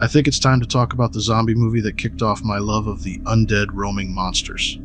I think it's time to talk about the zombie movie that kicked off my love of the undead roaming monsters.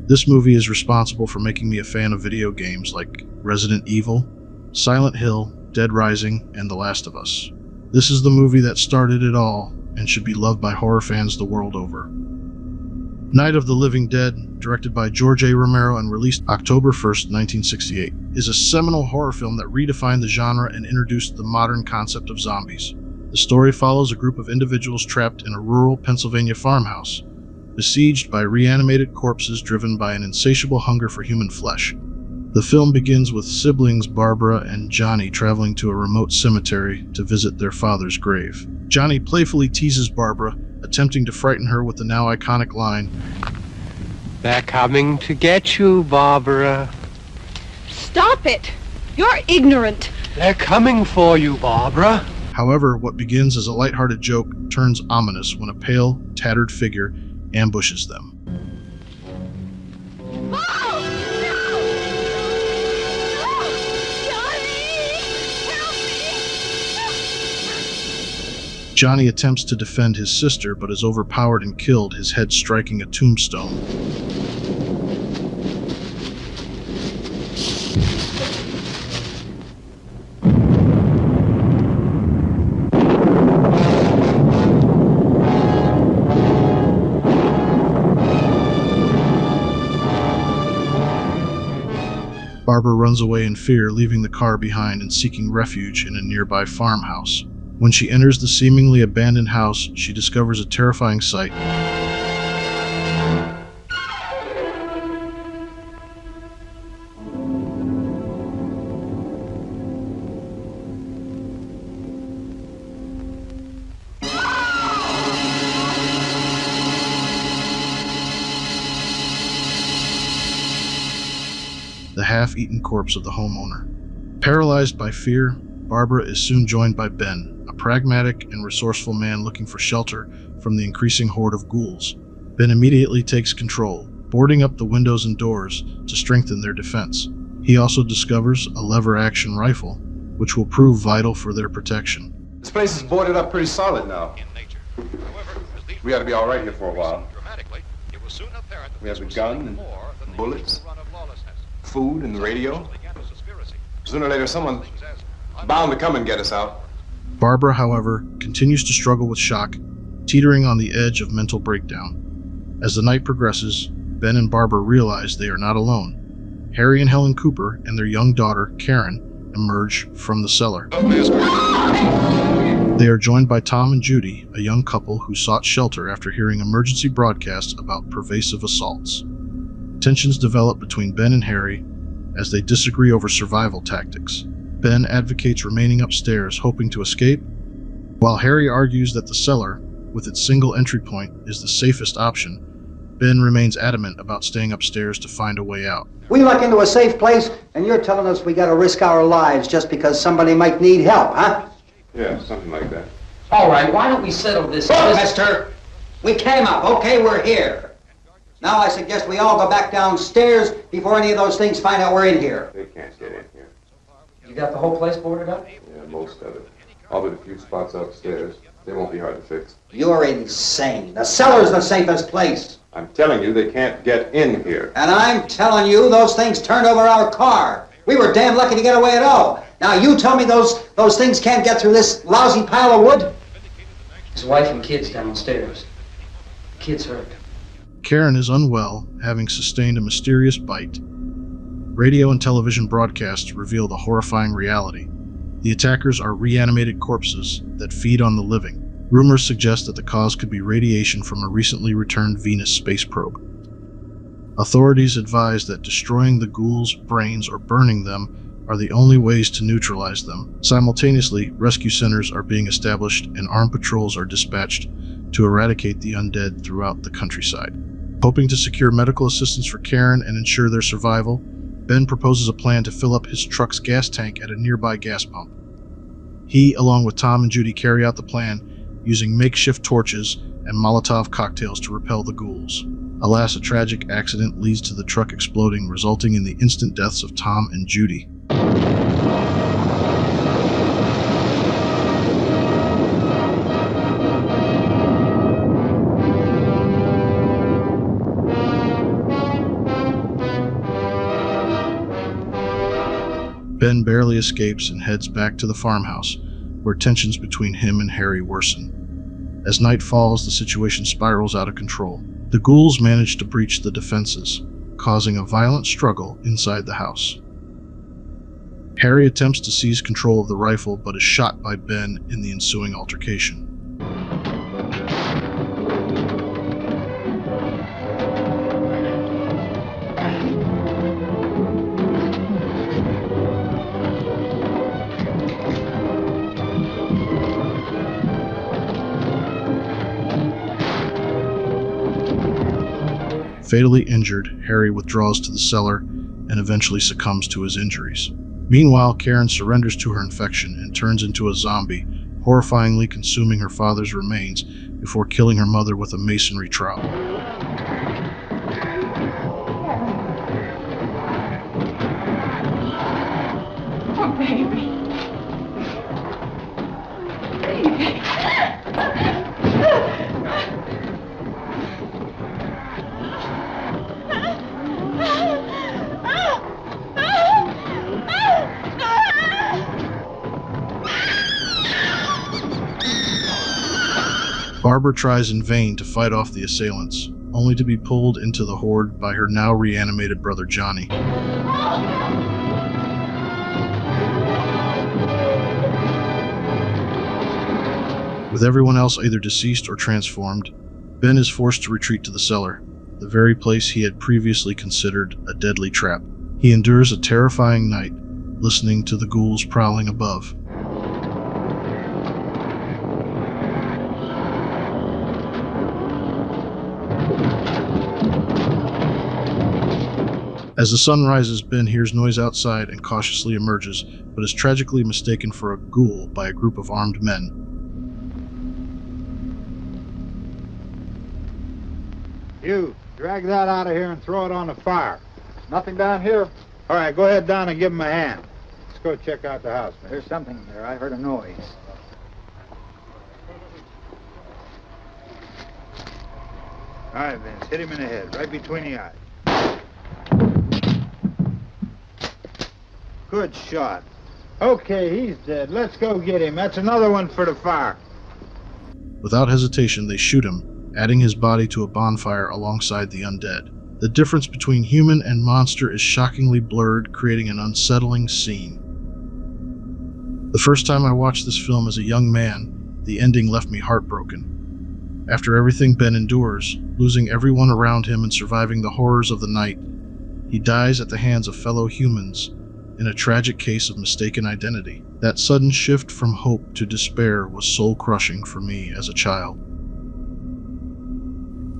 This movie is responsible for making me a fan of video games like Resident Evil, Silent Hill, Dead Rising, and The Last of Us. This is the movie that started it all and should be loved by horror fans the world over. Night of the Living Dead, directed by George A. Romero and released October 1st, 1968, is a seminal horror film that redefined the genre and introduced the modern concept of zombies. The story follows a group of individuals trapped in a rural Pennsylvania farmhouse, besieged by reanimated corpses driven by an insatiable hunger for human flesh. The film begins with siblings Barbara and Johnny traveling to a remote cemetery to visit their father's grave. Johnny playfully teases Barbara, attempting to frighten her with the now iconic line, "They're coming to get you, Barbara." Stop it! You're ignorant. "They're coming for you, Barbara." However, what begins as a lighthearted joke turns ominous when a pale, tattered figure ambushes them. Johnny attempts to defend his sister, but is overpowered and killed, his head striking a tombstone. Barbara runs away in fear, leaving the car behind and seeking refuge in a nearby farmhouse. When she enters the seemingly abandoned house, she discovers a terrifying sight. The half-eaten corpse of the homeowner. Paralyzed by fear, Barbara is soon joined by Ben, a pragmatic and resourceful man looking for shelter from the increasing horde of ghouls. Ben immediately takes control, boarding up the windows and doors to strengthen their defense. He also discovers a lever-action rifle, which will prove vital for their protection. This place is boarded up pretty solid now. We ought to be all right here for a while. We have a gun and bullets, food and the radio. Sooner or later, someone's bound to come and get us out. Barbara, however, continues to struggle with shock, teetering on the edge of mental breakdown. As the night progresses, Ben and Barbara realize they are not alone. Harry and Helen Cooper and their young daughter, Karen, emerge from the cellar. They are joined by Tom and Judy, a young couple who sought shelter after hearing emergency broadcasts about pervasive assaults. Tensions develop between Ben and Harry as they disagree over survival tactics. Ben advocates remaining upstairs, hoping to escape, while Harry argues that the cellar, with its single entry point, is the safest option. Ben remains adamant about staying upstairs to find a way out. We luck into a safe place, and you're telling us we gotta risk our lives just because somebody might need help, huh? Yeah, something like that. All right, why don't we settle this? Look, mister, we came up, okay, we're here. Now I suggest we all go back downstairs before any of those things find out we're in here. They can't get in here. You got the whole place boarded up? Yeah, most of it. All but a few spots upstairs. They won't be hard to fix. You're insane. The cellar's the safest place. I'm telling you, they can't get in here. And I'm telling you, those things turned over our car. We were damn lucky to get away at all. Now you tell me those things can't get through this lousy pile of wood? His wife and kids downstairs. Kid's hurt. Karen is unwell, having sustained a mysterious bite. Radio and television broadcasts reveal the horrifying reality. The attackers are reanimated corpses that feed on the living. Rumors suggest that the cause could be radiation from a recently returned Venus space probe. Authorities advise that destroying the ghouls' brains or burning them are the only ways to neutralize them. Simultaneously, rescue centers are being established and armed patrols are dispatched to eradicate the undead throughout the countryside. Hoping to secure medical assistance for Karen and ensure their survival, Ben proposes a plan to fill up his truck's gas tank at a nearby gas pump. He, along with Tom and Judy, carry out the plan using makeshift torches and Molotov cocktails to repel the ghouls. Alas, a tragic accident leads to the truck exploding, resulting in the instant deaths of Tom and Judy. Ben barely escapes and heads back to the farmhouse, where tensions between him and Harry worsen. As night falls, the situation spirals out of control. The ghouls manage to breach the defenses, causing a violent struggle inside the house. Harry attempts to seize control of the rifle, but is shot by Ben in the ensuing altercation. Fatally injured, Harry withdraws to the cellar and eventually succumbs to his injuries. Meanwhile, Karen surrenders to her infection and turns into a zombie, horrifyingly consuming her father's remains before killing her mother with a masonry trowel. Oh, baby. Baby. Barbara tries in vain to fight off the assailants, only to be pulled into the Hoard by her now reanimated brother Johnny. With everyone else either deceased or transformed, Ben is forced to retreat to the cellar, the very place he had previously considered a deadly trap. He endures a terrifying night, listening to the ghouls prowling above. As the sun rises, Ben hears noise outside and cautiously emerges, but is tragically mistaken for a ghoul by a group of armed men. You, drag that out of here and throw it on the fire. Nothing down here? All right, go ahead down and give him a hand. Let's go check out the house. There's something there. I heard a noise. All right, Vince, hit him in the head, right between the eyes. Good shot. Okay, he's dead. Let's go get him. That's another one for the fire. Without hesitation, they shoot him, adding his body to a bonfire alongside the undead. The difference between human and monster is shockingly blurred, creating an unsettling scene. The first time I watched this film as a young man, the ending left me heartbroken. After everything Ben endures, losing everyone around him and surviving the horrors of the night, he dies at the hands of fellow humans in a tragic case of mistaken identity. That sudden shift from hope to despair was soul-crushing for me as a child.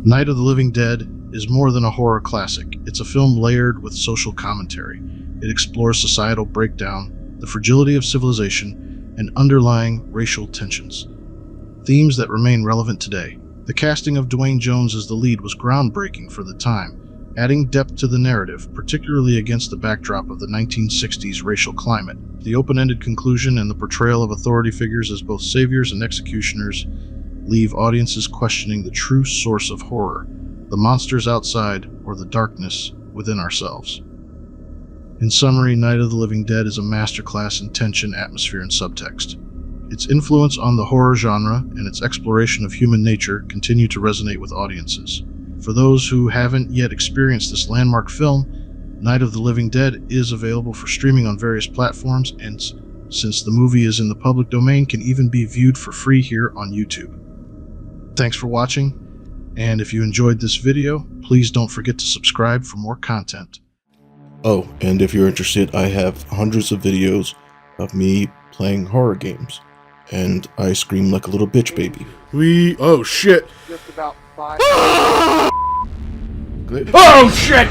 Night of the Living Dead is more than a horror classic. It's a film layered with social commentary. It explores societal breakdown, the fragility of civilization, and underlying racial tensions, themes that remain relevant today. The casting of Dwayne Jones as the lead was groundbreaking for the time, adding depth to the narrative, particularly against the backdrop of the 1960s racial climate. The open-ended conclusion and the portrayal of authority figures as both saviors and executioners leave audiences questioning the true source of horror, the monsters outside or the darkness within ourselves. In summary, Night of the Living Dead is a masterclass in tension, atmosphere, and subtext. Its influence on the horror genre and its exploration of human nature continue to resonate with audiences. For those who haven't yet experienced this landmark film, Night of the Living Dead is available for streaming on various platforms, and since the movie is in the public domain, can even be viewed for free here on YouTube. Thanks for watching, and if you enjoyed this video, please don't forget to subscribe for more content. Oh, and if you're interested, I have hundreds of videos of me playing horror games, and I scream like a little bitch baby. Oh shit! Just about 5. Oh shit!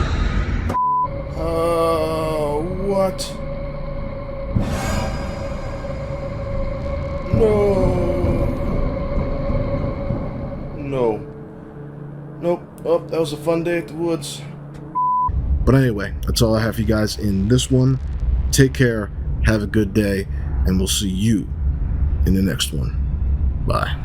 What? No. Nope. Oh, that was a fun day at the woods. But anyway, that's all I have for you guys in this one. Take care, have a good day, and we'll see you in the next one. Bye.